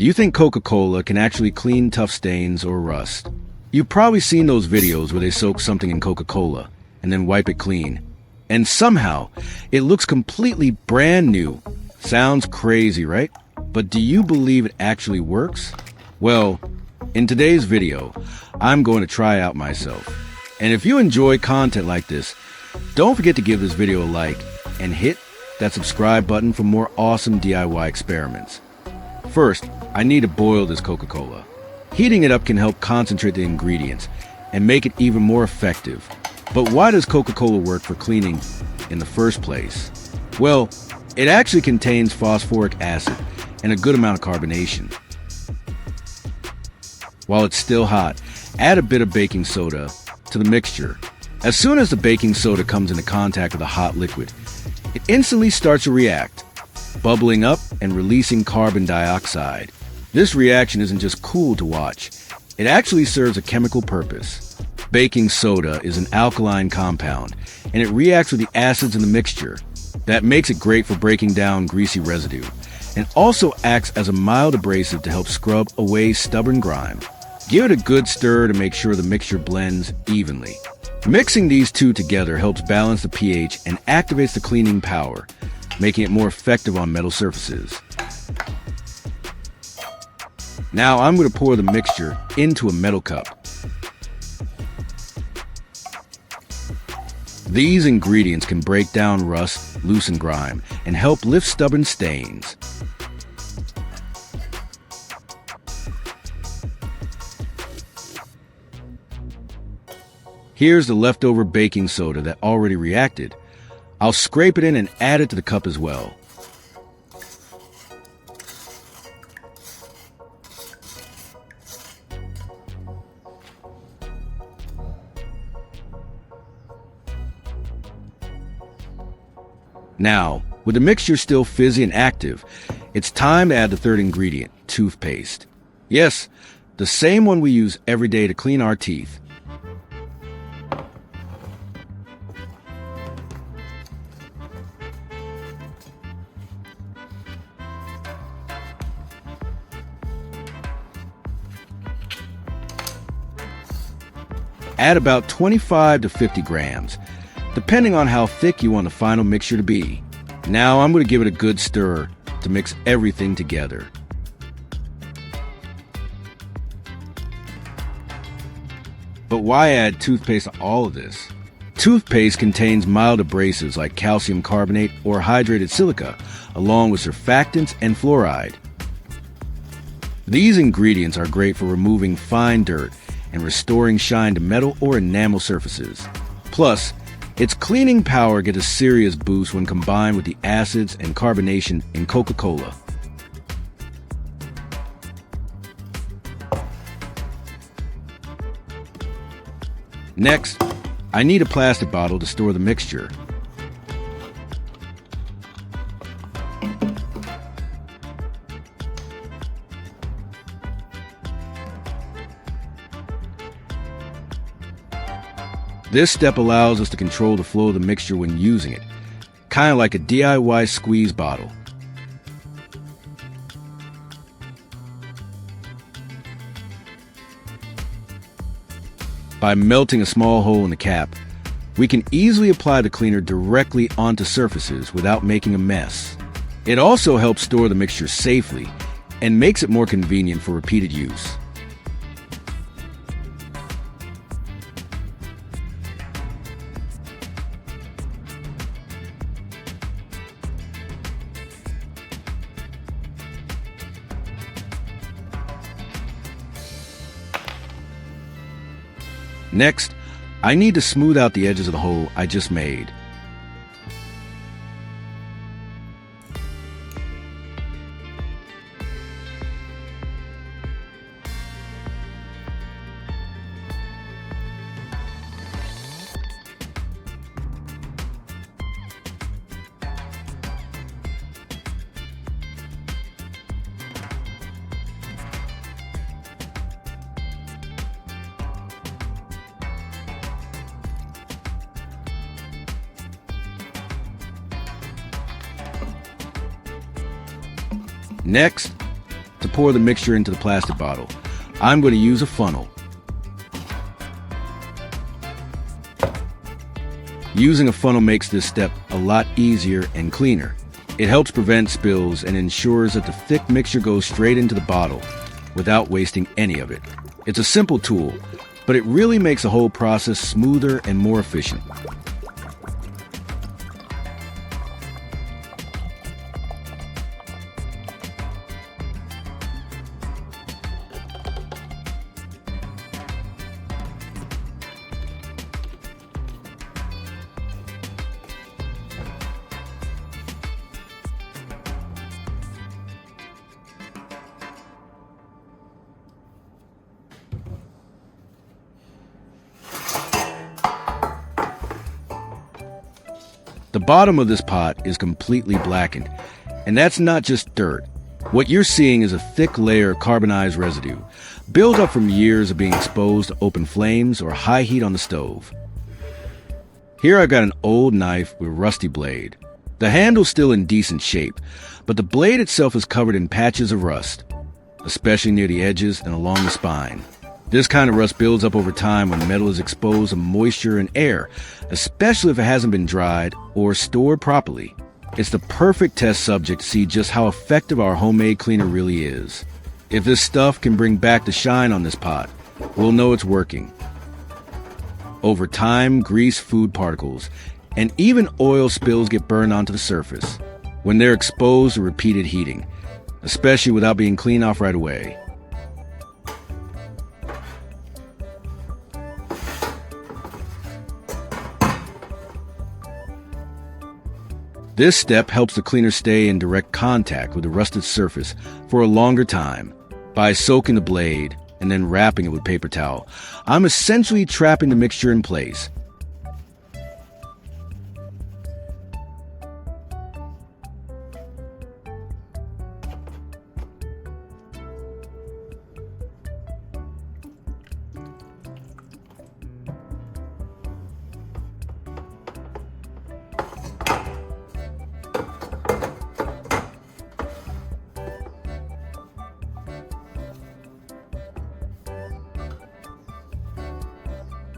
Do you think Coca-Cola can actually clean tough stains or rust? You've probably seen those videos where they soak something in Coca-Cola and then wipe it clean. And somehow, it looks completely brand new. Sounds crazy, right? But do you believe it actually works? Well, in today's video, I'm going to try out myself. And if you enjoy content like this, don't forget to give this video a like and hit that subscribe button for more awesome DIY experiments. First, I need to boil this Coca-Cola. Heating it up can help concentrate the ingredients and make it even more effective. But why does Coca-Cola work for cleaning in the first place? Well, it actually contains phosphoric acid and a good amount of carbonation. While it's still hot, add a bit of baking soda to the mixture. As soon as the baking soda comes into contact with a hot liquid, it instantly starts to react, bubbling up and releasing carbon dioxide. This reaction isn't just cool to watch, it actually serves a chemical purpose. Baking soda is an alkaline compound, and it reacts with the acids in the mixture. That makes it great for breaking down greasy residue, and also acts as a mild abrasive to help scrub away stubborn grime. Give it a good stir to make sure the mixture blends evenly. Mixing these two together helps balance the pH and activates the cleaning power, making it more effective on metal surfaces. Now I'm going to pour the mixture into a metal cup. These ingredients can break down rust, loosen grime, and help lift stubborn stains. Here's the leftover baking soda that already reacted. I'll scrape it in and add it to the cup as well. Now, with the mixture still fizzy and active, it's time to add the third ingredient, toothpaste. Yes, the same one we use every day to clean our teeth. Add about 25 to 50 grams, depending on how thick you want the final mixture to be. Now I'm going to give it a good stir to mix everything together. But why add toothpaste to all of this? Toothpaste contains mild abrasives like calcium carbonate or hydrated silica, along with surfactants and fluoride. These ingredients are great for removing fine dirt and restoring shine to metal or enamel surfaces. Plus, its cleaning power gets a serious boost when combined with the acids and carbonation in Coca-Cola. Next, I need a plastic bottle to store the mixture. This step allows us to control the flow of the mixture when using it, kind of like a DIY squeeze bottle. By melting a small hole in the cap, we can easily apply the cleaner directly onto surfaces without making a mess. It also helps store the mixture safely and makes it more convenient for repeated use. Next, I need to smooth out the edges of the hole I just made. Next, to pour the mixture into the plastic bottle. I'm going to use a funnel. Using a funnel makes this step a lot easier and cleaner. It helps prevent spills and ensures that the thick mixture goes straight into the bottle without wasting any of it. It's a simple tool, but it really makes the whole process smoother and more efficient. The bottom of this pot is completely blackened, and that's not just dirt. What you're seeing is a thick layer of carbonized residue, built up from years of being exposed to open flames or high heat on the stove. Here I've got an old knife with a rusty blade. The handle's still in decent shape, but the blade itself is covered in patches of rust, especially near the edges and along the spine. This kind of rust builds up over time when metal is exposed to moisture and air, especially if it hasn't been dried or stored properly. It's the perfect test subject to see just how effective our homemade cleaner really is. If this stuff can bring back the shine on this pot, we'll know it's working. Over time, grease, food particles, and even oil spills get burned onto the surface when they're exposed to repeated heating, especially without being cleaned off right away. This step helps the cleaner stay in direct contact with the rusted surface for a longer time. By soaking the blade and then wrapping it with paper towel, I'm essentially trapping the mixture in place.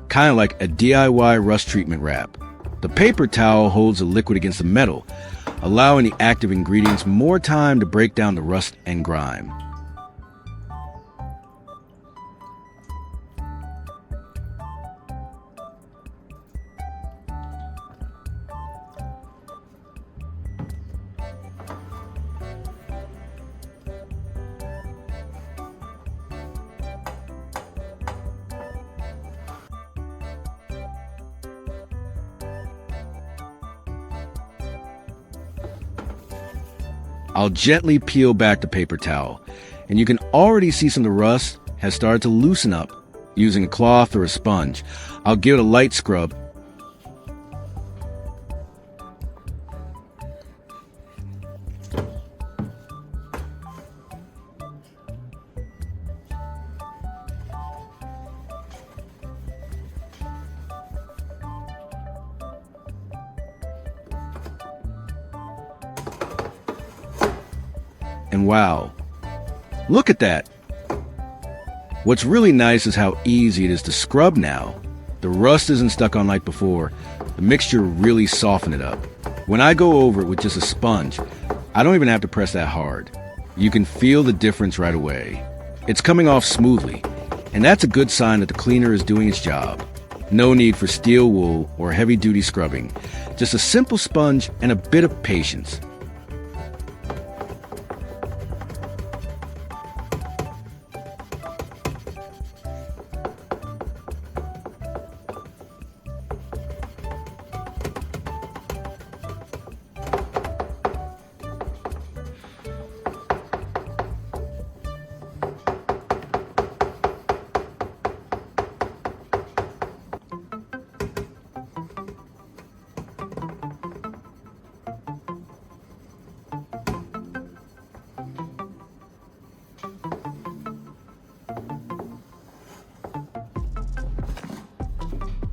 Kind of like a DIY rust treatment wrap. The paper towel holds the liquid against the metal, allowing the active ingredients more time to break down the rust and grime. I'll gently peel back the paper towel, and you can already see some of the rust has started to loosen up. Using a cloth or a sponge, I'll give it a light scrub. And wow, look at that! What's really nice is how easy it is to scrub now. The rust isn't stuck on like before. The mixture really softened it up. When I go over it with just a sponge, I don't even have to press that hard. You can feel the difference right away. It's coming off smoothly, and that's a good sign that the cleaner is doing its job. No need for steel wool or heavy-duty scrubbing. Just a simple sponge and a bit of patience.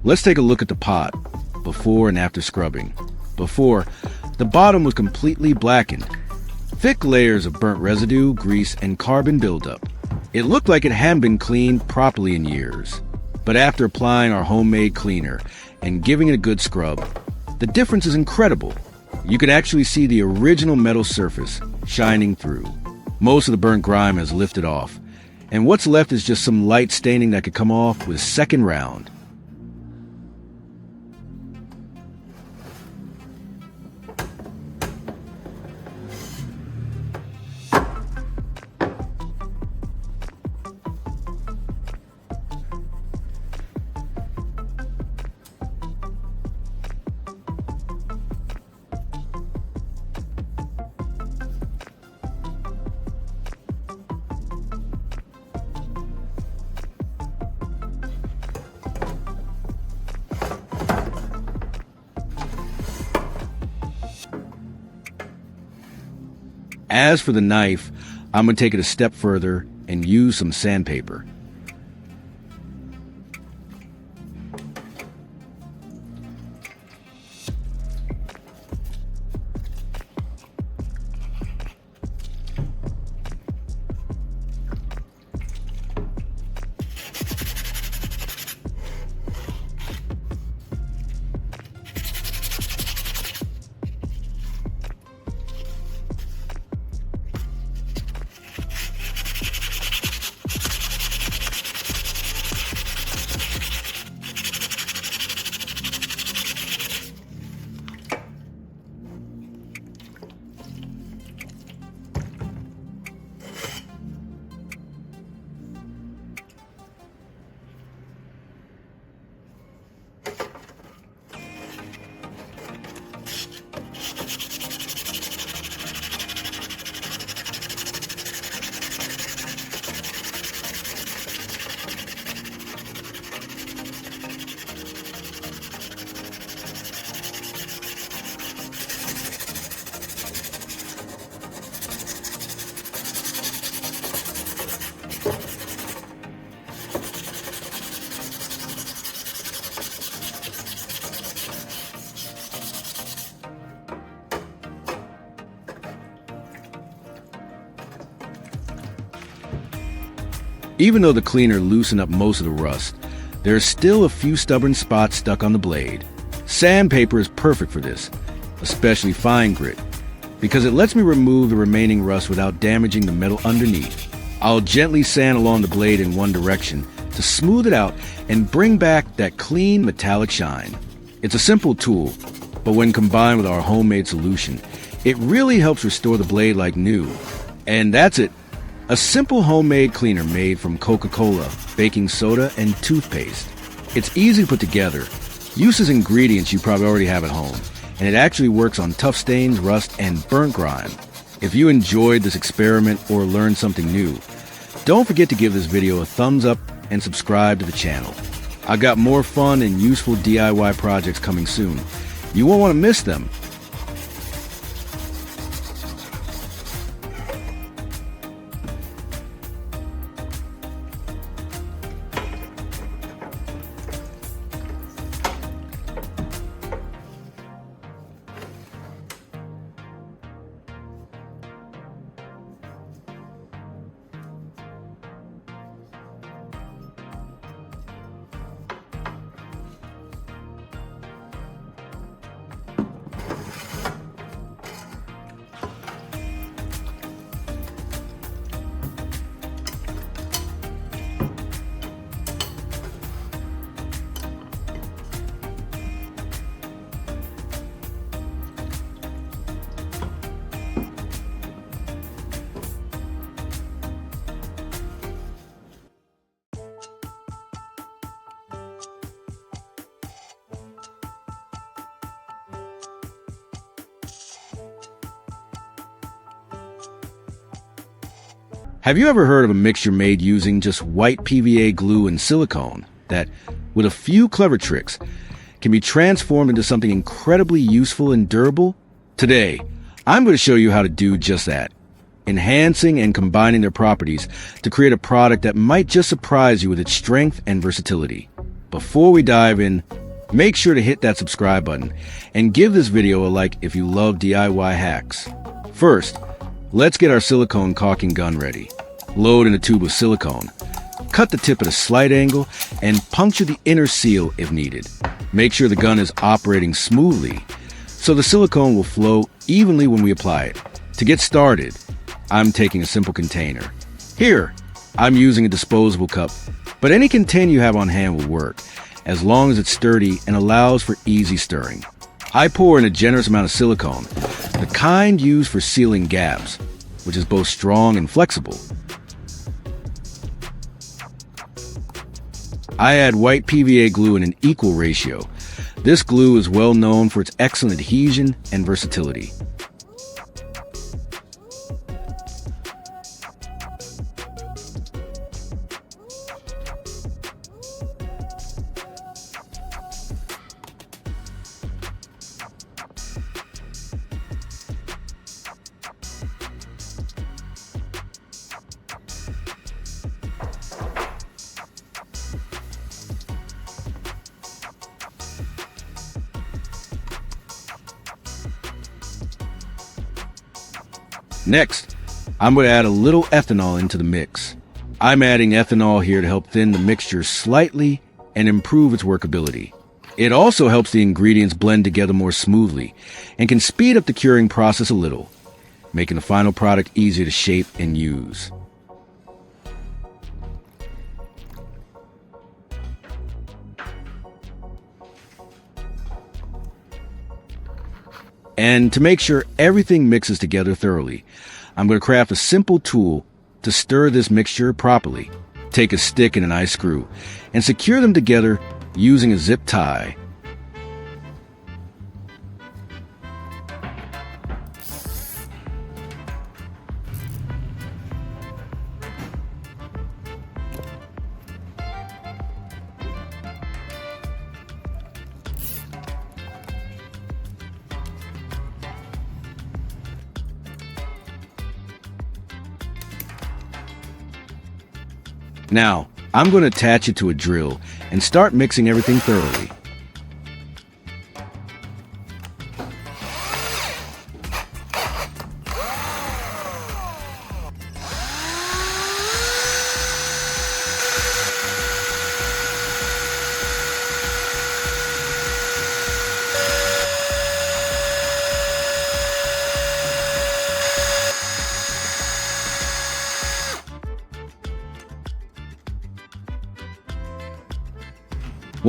Let's take a look at the pot, before and after scrubbing. Before, the bottom was completely blackened. Thick layers of burnt residue, grease, and carbon buildup. It looked like it hadn't been cleaned properly in years. But after applying our homemade cleaner and giving it a good scrub, the difference is incredible. You can actually see the original metal surface shining through. Most of the burnt grime has lifted off, and what's left is just some light staining that could come off with a second round. As for the knife, I'm going to take it a step further and use some sandpaper. Even though the cleaner loosened up most of the rust, there are still a few stubborn spots stuck on the blade. Sandpaper is perfect for this, especially fine grit, because it lets me remove the remaining rust without damaging the metal underneath. I'll gently sand along the blade in one direction to smooth it out and bring back that clean metallic shine. It's a simple tool, but when combined with our homemade solution, it really helps restore the blade like new. And that's it. A simple homemade cleaner made from Coca-Cola, baking soda, and toothpaste. It's easy to put together, uses ingredients you probably already have at home, and it actually works on tough stains, rust, and burnt grime. If you enjoyed this experiment or learned something new, don't forget to give this video a thumbs up and subscribe to the channel. I've got more fun and useful DIY projects coming soon. You won't want to miss them. Have you ever heard of a mixture made using just white PVA glue and silicone that, with a few clever tricks, can be transformed into something incredibly useful and durable? Today, I'm going to show you how to do just that, enhancing and combining their properties to create a product that might just surprise you with its strength and versatility. Before we dive in, make sure to hit that subscribe button and give this video a like if you love DIY hacks. First, Let's get our silicone caulking gun ready. Load in a tube of silicone. Cut the tip at a slight angle and puncture the inner seal if needed. Make sure the gun is operating smoothly so the silicone will flow evenly when we apply it. To get started, I'm taking a simple container. Here, I'm using a disposable cup, but any container you have on hand will work, as long as it's sturdy and allows for easy stirring. I pour in a generous amount of silicone, the kind used for sealing gaps, which is both strong and flexible. I add white PVA glue in an equal ratio. This glue is well known for its excellent adhesion and versatility. Next, I'm going to add a little ethanol into the mix. I'm adding ethanol here to help thin the mixture slightly and improve its workability. It also helps the ingredients blend together more smoothly and can speed up the curing process a little, making the final product easier to shape and use. And to make sure everything mixes together thoroughly, I'm going to craft a simple tool to stir this mixture properly. Take a stick and an eye screw and secure them together using a zip tie. Now, I'm going to attach it to a drill and start mixing everything thoroughly.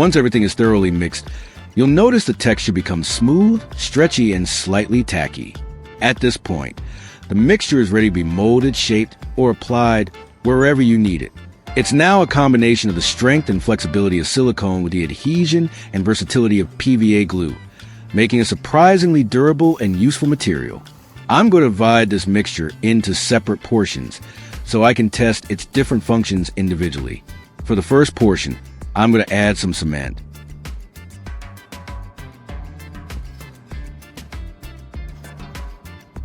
Once everything is thoroughly mixed, you'll notice the texture becomes smooth, stretchy, and slightly tacky. At this point, the mixture is ready to be molded, shaped, or applied wherever you need it. It's now a combination of the strength and flexibility of silicone with the adhesion and versatility of PVA glue, making a surprisingly durable and useful material. I'm going to divide this mixture into separate portions so I can test its different functions individually. For the first portion, I'm going to add some cement.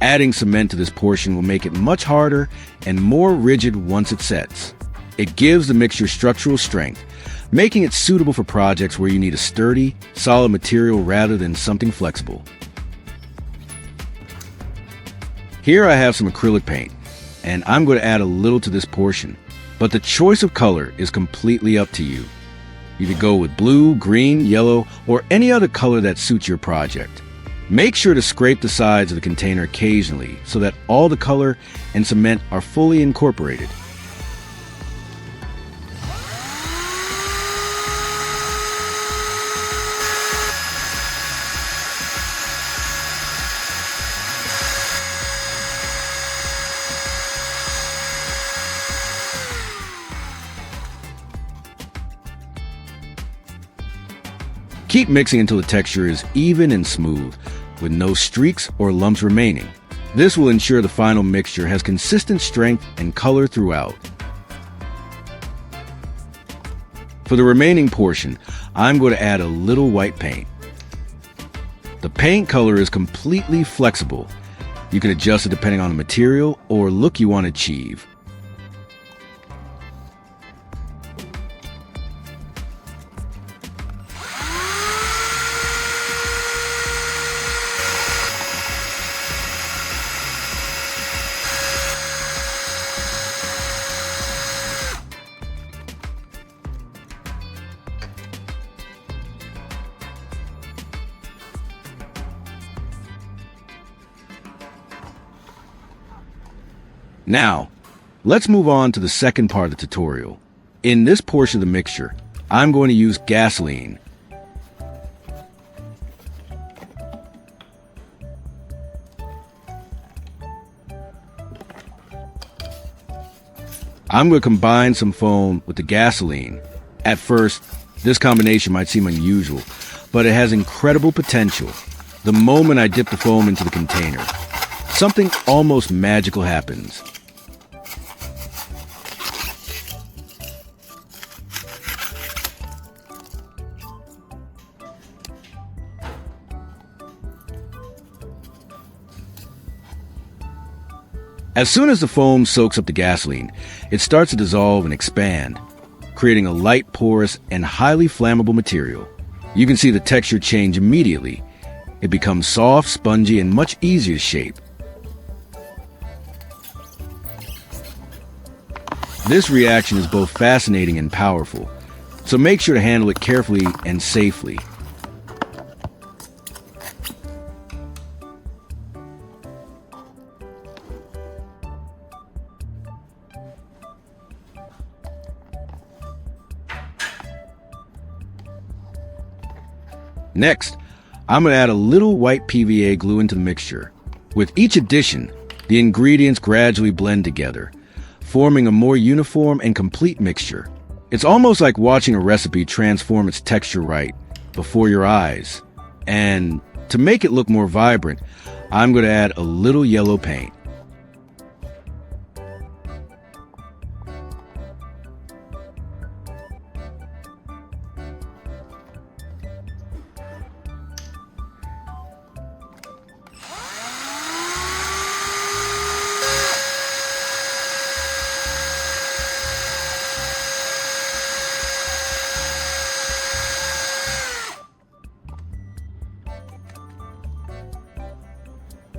Adding cement to this portion will make it much harder and more rigid once it sets. It gives the mixture structural strength, making it suitable for projects where you need a sturdy, solid material rather than something flexible. Here I have some acrylic paint, and I'm going to add a little to this portion, but the choice of color is completely up to you. You could go with blue, green, yellow, or any other color that suits your project. Make sure to scrape the sides of the container occasionally so that all the color and cement are fully incorporated. Keep mixing until the texture is even and smooth, with no streaks or lumps remaining. This will ensure the final mixture has consistent strength and color throughout. For the remaining portion, I'm going to add a little white paint. The paint color is completely flexible. You can adjust it depending on the material or look you want to achieve. Now, let's move on to the second part of the tutorial. In this portion of the mixture, I'm going to use gasoline. I'm going to combine some foam with the gasoline. At first, this combination might seem unusual, but it has incredible potential. The moment I dip the foam into the container, something almost magical happens. As soon as the foam soaks up the gasoline, it starts to dissolve and expand, creating a light, porous, and highly flammable material. You can see the texture change immediately. It becomes soft, spongy, and much easier to shape. This reaction is both fascinating and powerful, so make sure to handle it carefully and safely. Next, I'm going to add a little white PVA glue into the mixture. With each addition, the ingredients gradually blend together, forming a more uniform and complete mixture. It's almost like watching a recipe transform its texture right before your eyes. And to make it look more vibrant, I'm going to add a little yellow paint.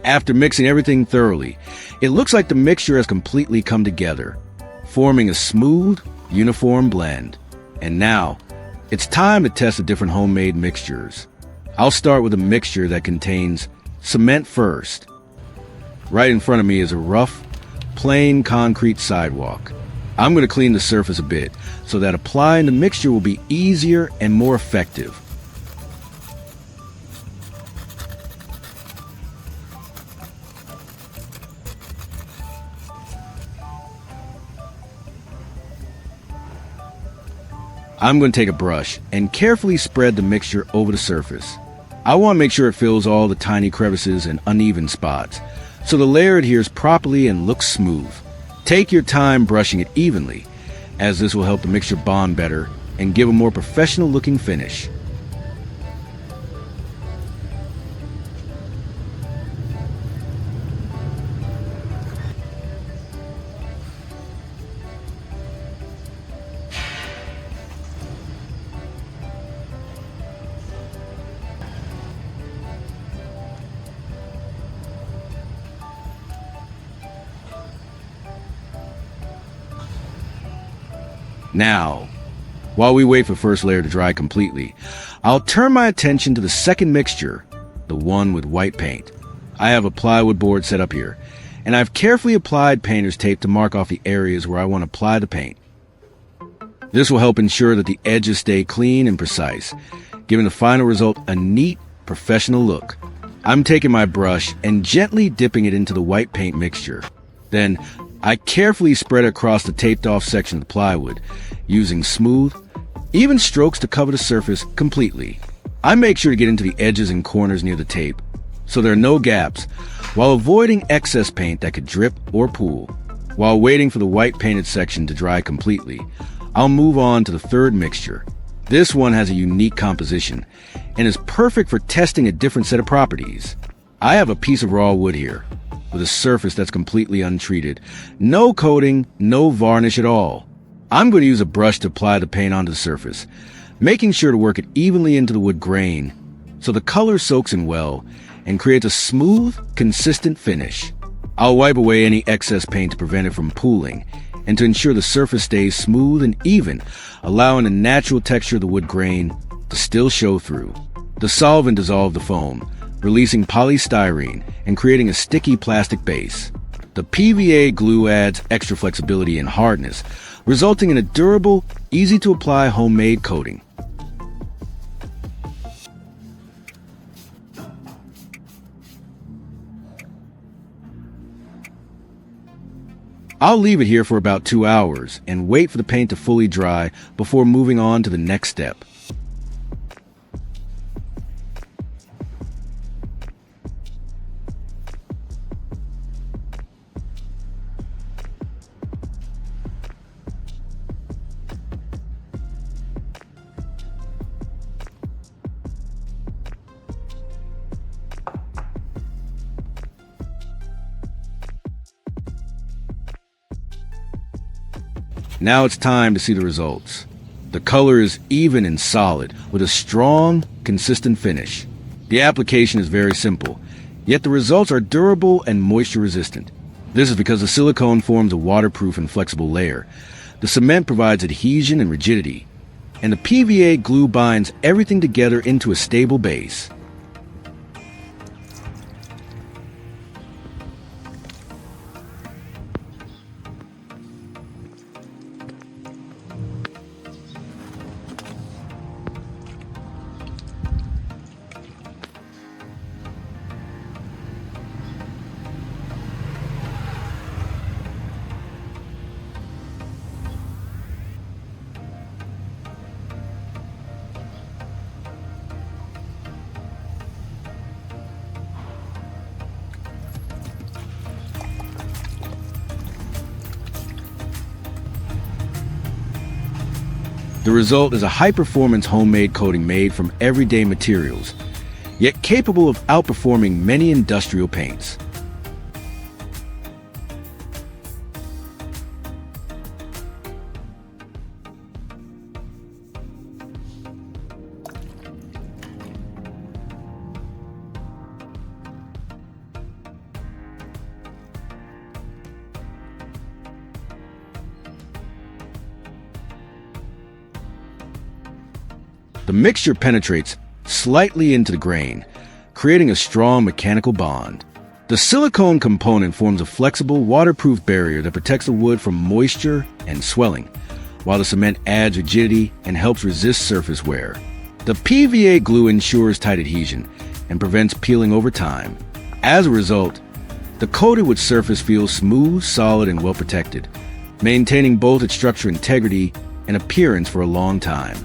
After mixing everything thoroughly, it looks like the mixture has completely come together, forming a smooth, uniform blend. And now, it's time to test the different homemade mixtures. I'll start with a mixture that contains cement first. Right in front of me is a rough, plain concrete sidewalk. I'm going to clean the surface a bit so that applying the mixture will be easier and more effective. I'm going to take a brush and carefully spread the mixture over the surface. I want to make sure it fills all the tiny crevices and uneven spots, so the layer adheres properly and looks smooth. Take your time brushing it evenly, as this will help the mixture bond better and give a more professional looking finish. Now, while we wait for the first layer to dry completely, I'll turn my attention to the second mixture, the one with white paint. I have a plywood board set up here, and I've carefully applied painter's tape to mark off the areas where I want to apply the paint. This will help ensure that the edges stay clean and precise, giving the final result a neat, professional look. I'm taking my brush and gently dipping it into the white paint mixture. Then, I carefully spread it across the taped-off section of the plywood, using smooth, even strokes to cover the surface completely. I make sure to get into the edges and corners near the tape, so there are no gaps, while avoiding excess paint that could drip or pool. While waiting for the white painted section to dry completely, I'll move on to the third mixture. This one has a unique composition, and is perfect for testing a different set of properties. I have a piece of raw wood here, with a surface that's completely untreated. No coating, no varnish at all. I'm going to use a brush to apply the paint onto the surface, making sure to work it evenly into the wood grain so the color soaks in well and creates a smooth, consistent finish. I'll wipe away any excess paint to prevent it from pooling and to ensure the surface stays smooth and even, allowing the natural texture of the wood grain to still show through. The solvent dissolved the foam, releasing polystyrene and creating a sticky plastic base. The PVA glue adds extra flexibility and hardness, resulting in a durable, easy-to-apply homemade coating. I'll leave it here for about 2 hours and wait for the paint to fully dry before moving on to the next step. Now it's time to see the results. The color is even and solid, with a strong, consistent finish. The application is very simple, yet the results are durable and moisture-resistant. This is because the silicone forms a waterproof and flexible layer. The cement provides adhesion and rigidity, and the PVA glue binds everything together into a stable base. The result is a high-performance homemade coating made from everyday materials, yet capable of outperforming many industrial paints. The mixture penetrates slightly into the grain, creating a strong mechanical bond. The silicone component forms a flexible, waterproof barrier that protects the wood from moisture and swelling, while the cement adds rigidity and helps resist surface wear. The PVA glue ensures tight adhesion and prevents peeling over time. As a result, the coated wood surface feels smooth, solid, and well protected, maintaining both its structural integrity and appearance for a long time.